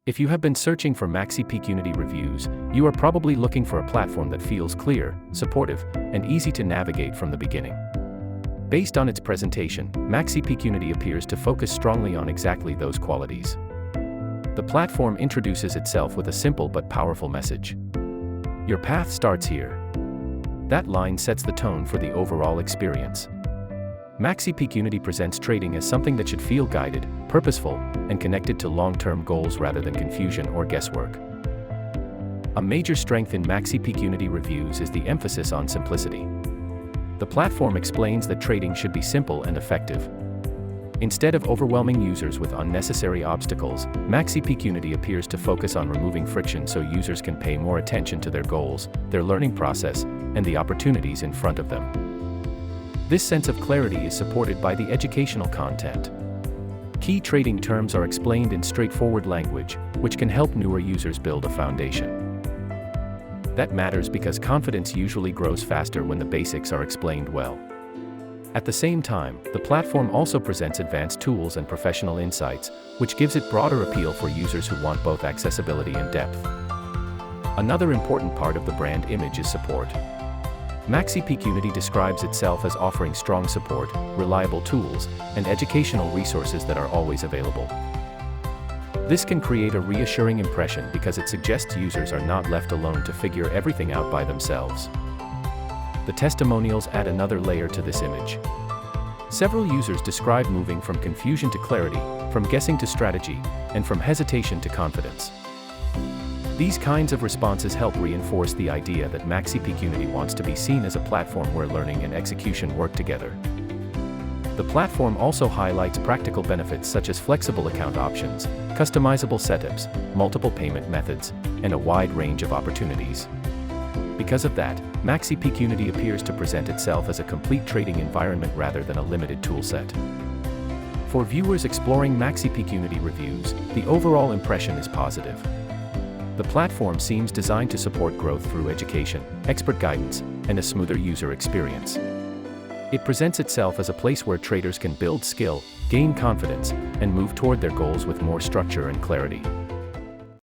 If you have been searching for Maxipeakunity reviews, you are probably looking for a platform that feels clear, supportive, and easy to navigate from the beginning. Based on its presentation, Maxipeakunity appears to focus strongly on exactly those qualities. The platform introduces itself with a simple but powerful message. Your path starts here. That line sets the tone for the overall experience. Maxipeakunity presents trading as something that should feel guided, purposeful, and connected to long-term goals rather than confusion or guesswork. A major strength in Maxipeakunity reviews is the emphasis on simplicity. The platform explains that trading should be simple and effective. Instead of overwhelming users with unnecessary obstacles, Maxipeakunity appears to focus on removing friction so users can pay more attention to their goals, their learning process, and the opportunities in front of them. This sense of clarity is supported by the educational content. Key trading terms are explained in straightforward language, which can help newer users build a foundation. That matters because confidence usually grows faster when the basics are explained well. At the same time, the platform also presents advanced tools and professional insights, which gives it broader appeal for users who want both accessibility and depth. Another important part of the brand image is support. Maxipeakunity describes itself as offering strong support, reliable tools, and educational resources that are always available. This can create a reassuring impression because it suggests users are not left alone to figure everything out by themselves. The testimonials add another layer to this image. Several users describe moving from confusion to clarity, from guessing to strategy, and from hesitation to confidence. These kinds of responses help reinforce the idea that Maxipeakunity wants to be seen as a platform where learning and execution work together. The platform also highlights practical benefits such as flexible account options, customizable setups, multiple payment methods, and a wide range of opportunities. Because of that, Maxipeakunity appears to present itself as a complete trading environment rather than a limited toolset. For viewers exploring Maxipeakunity reviews, the overall impression is positive. The platform seems designed to support growth through education, expert guidance, and a smoother user experience. It presents itself as a place where traders can build skill, gain confidence, and move toward their goals with more structure and clarity.